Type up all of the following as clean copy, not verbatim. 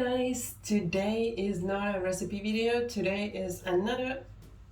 guys, today is not a recipe video, today is another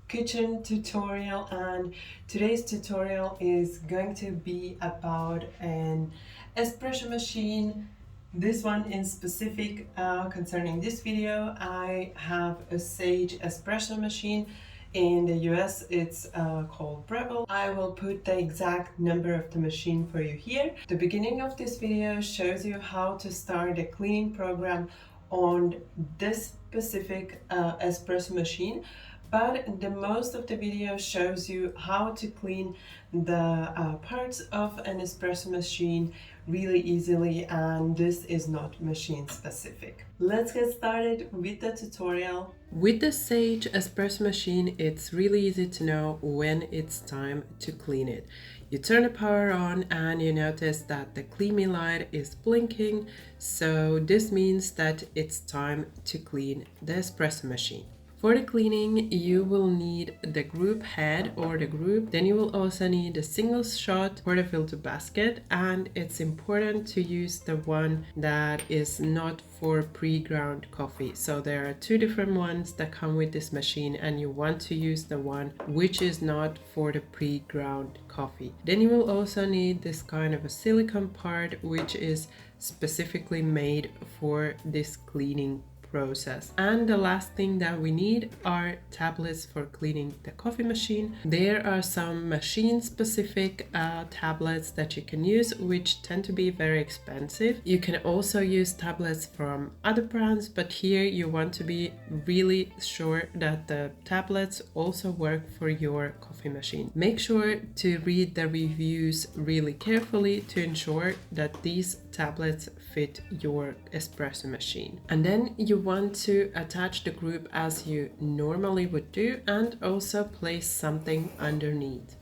kitchen tutorial, and today's tutorial is going to be about an espresso machine. This one in specific, concerning this video, I have a Sage espresso machine. In the US it's called Breville. I will put the exact number of the machine for you here. The beginning of this video shows you how to start a cleaning program on this specific espresso machine, but the most of the video shows you how to clean the parts of an espresso machine really easily, and this is not machine specific. Let's get started with the tutorial. With the Sage espresso machine, it's really easy to know when it's time to clean it. You turn the power on and you notice that the clean me light is blinking, so this means that it's time to clean the espresso machine. For the cleaning, you will need the group head or the group. Then you will also need a single shot for the filter basket, and it's important to use the one that is not for pre-ground coffee. So there are two different ones that come with this machine, and you want to use the one which is not for the pre-ground coffee. Then you will also need this kind of a silicone part which is specifically made for this cleaning process. And the last thing that we need are tablets for cleaning the coffee machine. There are some machine specific tablets that you can use, which tend to be very expensive. You can also use tablets from other brands, but here you want to be really sure that the tablets also work for your coffee machine. Make sure to read the reviews really carefully to ensure that these tablets fit your espresso machine. And then you want to attach the group as you normally would do, and also place something underneath.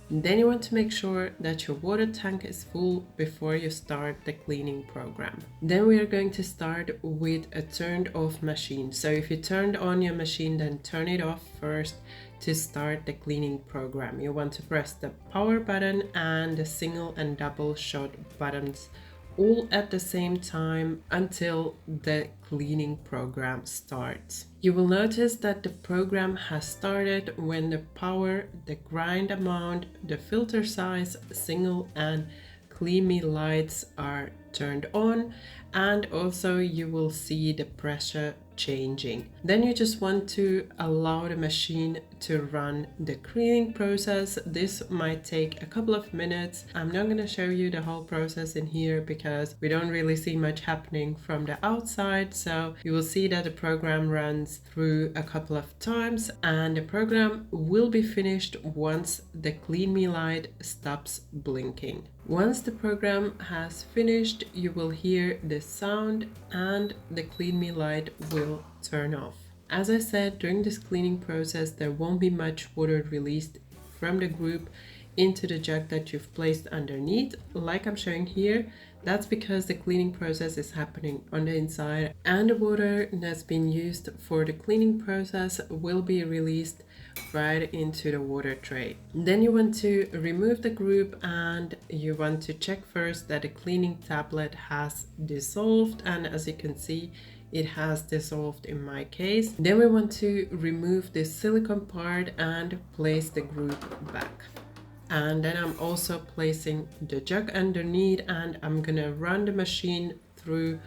Then you want to make sure that your water tank is full before you start the cleaning program. Then we are going to start with a turned off machine. So if you turned on your machine, then turn it off first to start the cleaning program. You want to press the power button and the single and double shot buttons all at the same time until the cleaning program starts. You will notice that the program has started when the power, the grind amount, the filter size, single and clean me lights are turned on, and also you will see the pressure changing. Then you just want to allow the machine to run the cleaning process. This might take a couple of minutes. I'm not going to show you the whole process in here because we don't really see much happening from the outside. So you will see that the program runs through a couple of times, and the program will be finished once the clean me light stops blinking. Once the program has finished, you will hear the sound and the clean me light will turn off. As I said, during this cleaning process, there won't be much water released from the group into the jug that you've placed underneath, like I'm showing here. That's because the cleaning process is happening on the inside, and the water that's been used for the cleaning process will be released right into the water tray. Then you want to remove the group, and you want to check first that the cleaning tablet has dissolved, and as you can see, it has dissolved in my case. Then we want to remove this silicone part and place the group back. And then I'm also placing the jug underneath, and I'm gonna run the machine through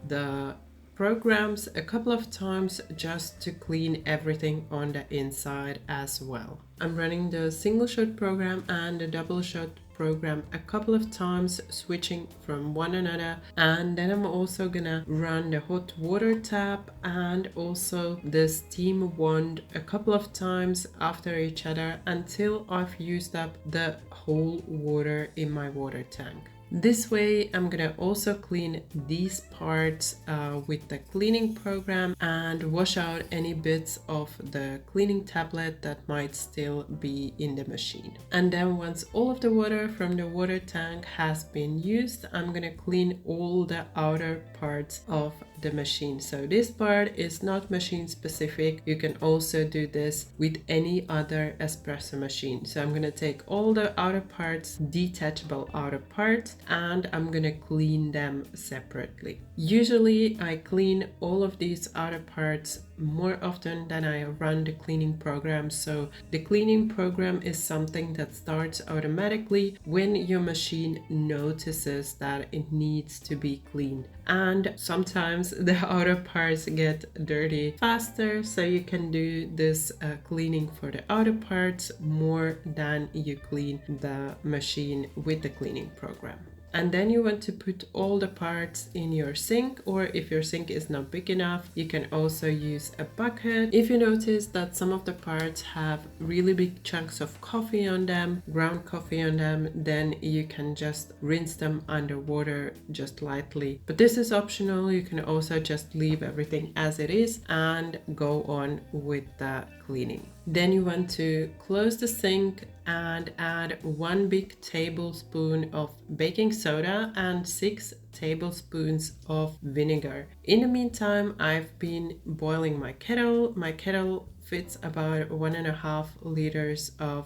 the programs a couple of times just to clean everything on the inside as well. I'm running the single shot program and the double shot program a couple of times, switching from one another, and then I'm also gonna run the hot water tap and also the steam wand a couple of times after each other until I've used up the whole water in my water tank. This way I'm gonna also clean these parts with the cleaning program and wash out any bits of the cleaning tablet that might still be in the machine. And then once all of the water from the water tank has been used, I'm gonna clean all the outer parts of the machine. So this part is not machine specific. You can also do this with any other espresso machine. So I'm gonna take all the outer parts, detachable outer parts, and I'm gonna clean them separately. Usually I clean all of these outer parts more often than I run the cleaning program. So the cleaning program is something that starts automatically when your machine notices that it needs to be cleaned. And sometimes the outer parts get dirty faster, so you can do this cleaning for the outer parts more than you clean the machine with the cleaning program. And then you want to put all the parts in your sink, or if your sink is not big enough, you can also use a bucket. If you notice that some of the parts have really big chunks of coffee on them, ground coffee on them, then you can just rinse them under water just lightly. But this is optional. You can also just leave everything as it is and go on with the cleaning. Then you want to close the sink and add 1 big tablespoon of baking soda and 6 tablespoons of vinegar. In the meantime, I've been boiling my kettle. My kettle fits about 1.5 liters of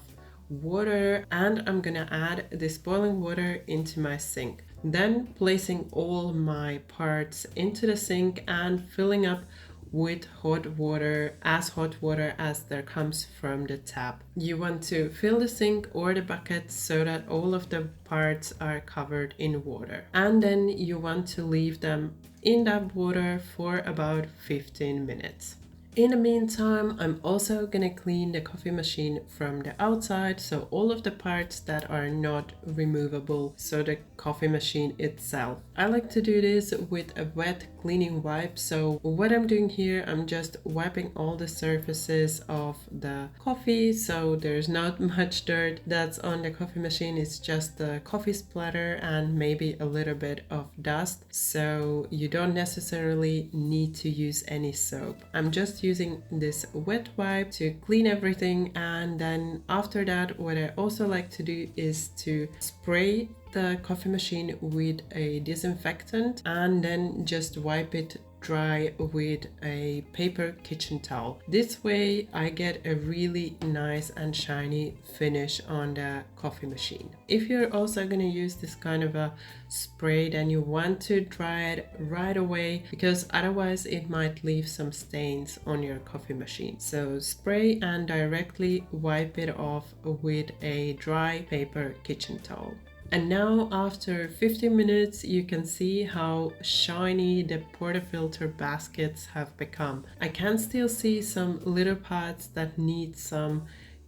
water, and I'm gonna add this boiling water into my sink. Then placing all my parts into the sink and filling up with hot water as there comes from the tap. You want to fill the sink or the bucket so that all of the parts are covered in water. And then you want to leave them in that water for about 15 minutes. In the meantime, I'm also gonna clean the coffee machine from the outside, so all of the parts that are not removable, so the coffee machine itself. I like to do this with a wet cleaning wipe. So what I'm doing here, I'm just wiping all the surfaces of the coffee, so there's not much dirt that's on the coffee machine. It's just the coffee splatter and maybe a little bit of dust, so you don't necessarily need to use any soap. I'm just using this wet wipe to clean everything, and then after that, what I also like to do is to spray the coffee machine with a disinfectant and then just wipe it dry with a paper kitchen towel. This way I get a really nice and shiny finish on the coffee machine. If you're also going to use this kind of a spray, then you want to dry it right away, because otherwise it might leave some stains on your coffee machine. So spray and directly wipe it off with a dry paper kitchen towel. And now after 15 minutes, you can see how shiny the portafilter baskets have become. I can still see some little parts that need some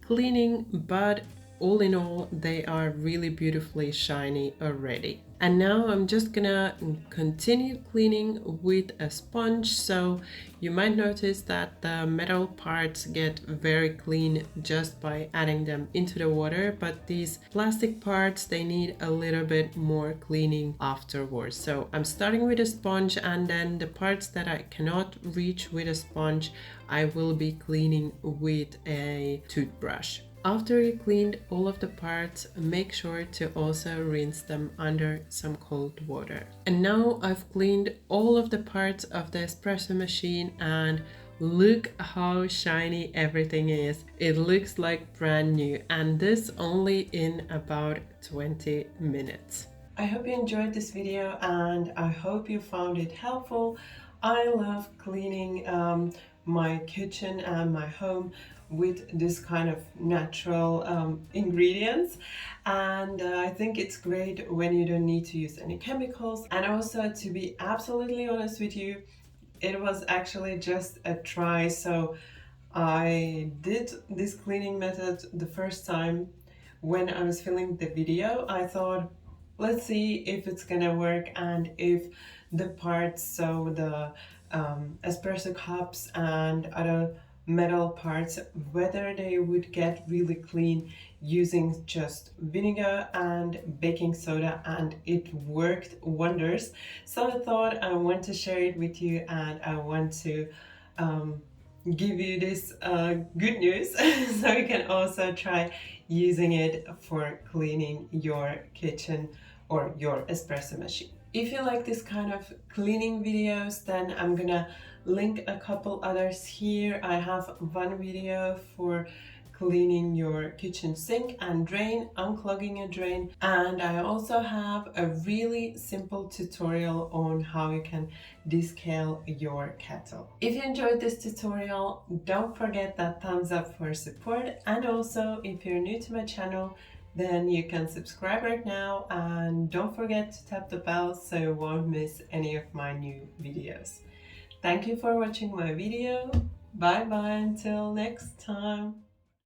cleaning, but all in all, they are really beautifully shiny already. And now I'm just gonna continue cleaning with a sponge. So you might notice that the metal parts get very clean just by adding them into the water, but these plastic parts, they need a little bit more cleaning afterwards. So I'm starting with a sponge, and then the parts that I cannot reach with a sponge, I will be cleaning with a toothbrush. After you cleaned all of the parts, make sure to also rinse them under some cold water. And now I've cleaned all of the parts of the espresso machine, and look how shiny everything is. It looks like brand new, and this only in about 20 minutes. I hope you enjoyed this video, and I hope you found it helpful. I love cleaning my kitchen and my home with this kind of natural ingredients, and I think it's great when you don't need to use any chemicals. And also, to be absolutely honest with you, it was actually just a try. So I did this cleaning method the first time when I was filming the video. I thought, let's see if it's gonna work, and if the parts, so the espresso cups and other metal parts, whether they would get really clean using just vinegar and baking soda, and it worked wonders. So I thought I want to share it with you, and I want to give you this good news so you can also try using it for cleaning your kitchen or your espresso machine. If you like this kind of cleaning videos, then I'm gonna link a couple others here. I have one video for cleaning your kitchen sink and drain, unclogging a drain, and I also have a really simple tutorial on how you can descale your kettle. If you enjoyed this tutorial, don't forget that thumbs up for support, and also if you're new to my channel, then you can subscribe right now, and don't forget to tap the bell so you won't miss any of my new videos. Thank you for watching my video. Bye bye until next time.